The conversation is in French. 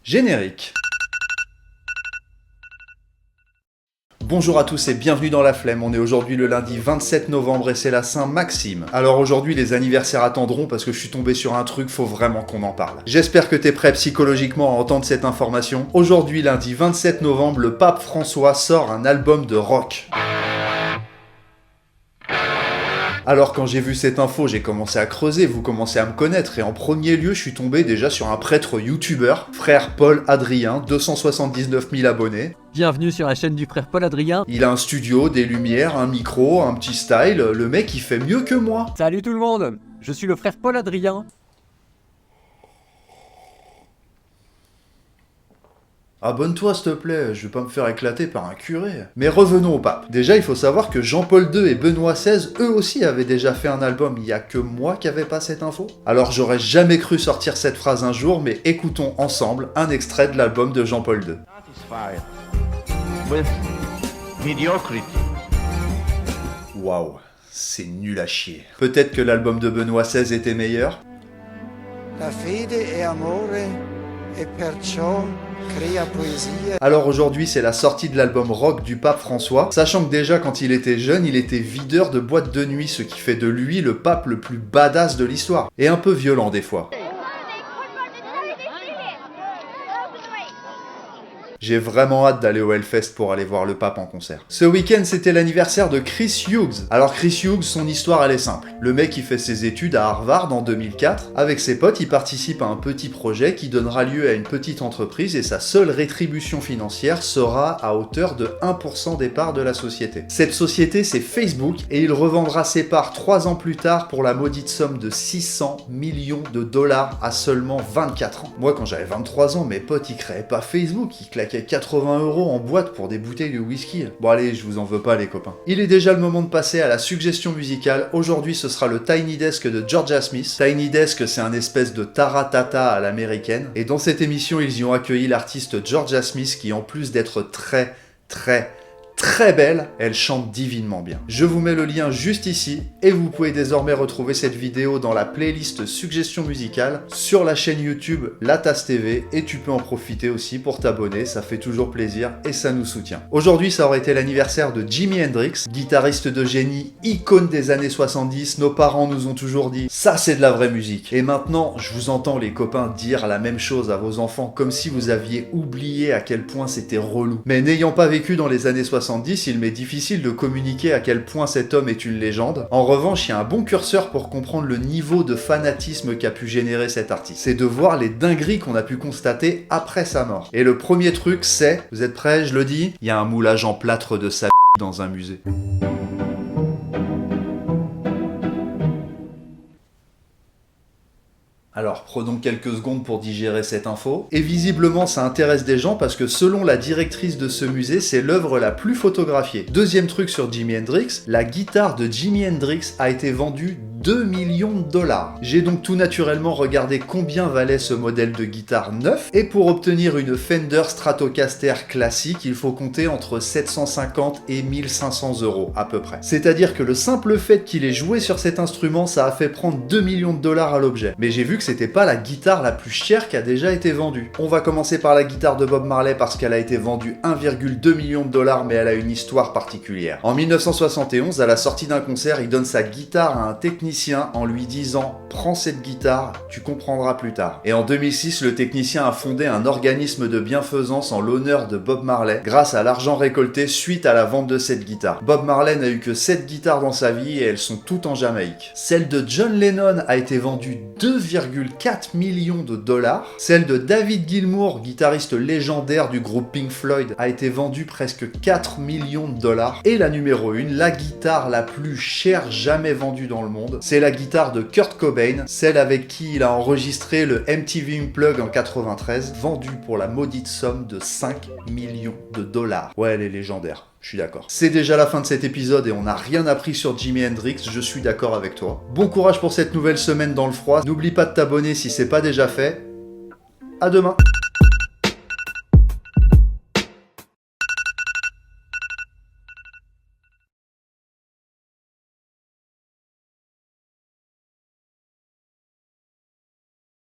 Générique. Bonjour à tous et bienvenue dans La Flemme, on est aujourd'hui le lundi 27 novembre et c'est la Saint-Maxime. Alors aujourd'hui les anniversaires attendront parce que je suis tombé sur un truc, faut vraiment qu'on en parle. J'espère que t'es prêt psychologiquement à entendre cette information. Aujourd'hui lundi 27 novembre, le pape François sort un album de rock. Alors quand j'ai vu cette info, j'ai commencé à creuser, vous commencez à me connaître, et en premier lieu, je suis tombé déjà sur un prêtre youtubeur, frère Paul Adrien, 279 000 abonnés. Bienvenue sur la chaîne du frère Paul Adrien. Il a un studio, des lumières, un micro, un petit style, le mec il fait mieux que moi. Salut tout le monde, je suis le frère Paul Adrien. Abonne-toi s'il te plaît, je vais pas me faire éclater par un curé. Mais revenons au pape. Déjà, il faut savoir que Jean-Paul II et Benoît XVI, eux aussi avaient déjà fait un album, il y a que moi qui avais pas cette info. Alors j'aurais jamais cru sortir cette phrase un jour, mais écoutons ensemble un extrait de l'album de Jean-Paul II. Waouh, c'est nul à chier. Peut-être que l'album de Benoît XVI était meilleur. La fede è amore e perciò crea poesia. Alors aujourd'hui c'est la sortie de l'album rock du pape François, sachant que déjà quand il était jeune il était videur de boîtes de nuit, ce qui fait de lui le pape le plus badass de l'histoire, et un peu violent des fois. J'ai vraiment hâte d'aller au Hellfest pour aller voir le pape en concert. Ce week-end, c'était l'anniversaire de Chris Hughes. Alors Chris Hughes, son histoire elle est simple. Le mec il fait ses études à Harvard en 2004. Avec ses potes, il participe à un petit projet qui donnera lieu à une petite entreprise et sa seule rétribution financière sera à hauteur de 1% des parts de la société. Cette société c'est Facebook et il revendra ses parts 3 ans plus tard pour la maudite somme de 600 millions de dollars à seulement 24 ans. Moi quand j'avais 23 ans, mes potes ils créaient pas Facebook, ils claquaient 80 € en boîte pour des bouteilles de whisky. Bon allez, je vous en veux pas les copains. Il est déjà le moment de passer à la suggestion musicale. Aujourd'hui ce sera le Tiny Desk de Georgia Smith. Tiny Desk c'est un espèce de taratata à l'américaine. Et dans cette émission ils y ont accueilli l'artiste Georgia Smith qui en plus d'être très belle, elle chante divinement bien. Je vous mets le lien juste ici et vous pouvez désormais retrouver cette vidéo dans la playlist suggestions musicales sur la chaîne YouTube La Tasse TV et tu peux en profiter aussi pour t'abonner, ça fait toujours plaisir et ça nous soutient. Aujourd'hui ça aurait été l'anniversaire de Jimi Hendrix, guitariste de génie, icône des années 70, nos parents nous ont toujours dit ça c'est de la vraie musique. Et maintenant je vous entends les copains dire la même chose à vos enfants comme si vous aviez oublié à quel point c'était relou. Mais n'ayant pas vécu dans les années 70, il m'est difficile de communiquer à quel point cet homme est une légende. En revanche, il y a un bon curseur pour comprendre le niveau de fanatisme qu'a pu générer cet artiste. C'est de voir les dingueries qu'on a pu constater après sa mort. Et le premier truc, c'est, vous êtes prêts, je le dis, il y a un moulage en plâtre de sa dans un musée. Alors, prenons quelques secondes pour digérer cette info. Et visiblement, ça intéresse des gens parce que selon la directrice de ce musée, c'est l'œuvre la plus photographiée. Deuxième truc sur Jimi Hendrix, la guitare de Jimi Hendrix a été vendue 2 millions de dollars. J'ai donc tout naturellement regardé combien valait ce modèle de guitare neuf, et pour obtenir une Fender Stratocaster classique, il faut compter entre 750 et 1500 € à peu près. C'est-à-dire que le simple fait qu'il ait joué sur cet instrument, ça a fait prendre 2 millions de dollars à l'objet. Mais j'ai vu que c'était pas la guitare la plus chère qui a déjà été vendue. On va commencer par la guitare de Bob Marley parce qu'elle a été vendue 1,2 million de dollars, mais elle a une histoire particulière. En 1971, à la sortie d'un concert, il donne sa guitare à un technicien en lui disant « Prends cette guitare, tu comprendras plus tard ». Et en 2006, le technicien a fondé un organisme de bienfaisance en l'honneur de Bob Marley grâce à l'argent récolté suite à la vente de cette guitare. Bob Marley n'a eu que 7 guitares dans sa vie et elles sont toutes en Jamaïque. Celle de John Lennon a été vendue 2,4 millions de dollars. Celle de David Gilmour, guitariste légendaire du groupe Pink Floyd, a été vendue presque 4 millions de dollars. Et la numéro 1, la guitare la plus chère jamais vendue dans le monde, c'est la guitare de Kurt Cobain, celle avec qui il a enregistré le MTV Unplugged en 93, vendue pour la maudite somme de 5 millions de dollars. Ouais, elle est légendaire. Je suis d'accord. C'est déjà la fin de cet épisode et on n'a rien appris sur Jimi Hendrix, je suis d'accord avec toi. Bon courage pour cette nouvelle semaine dans le froid, n'oublie pas de t'abonner si c'est pas déjà fait. À demain.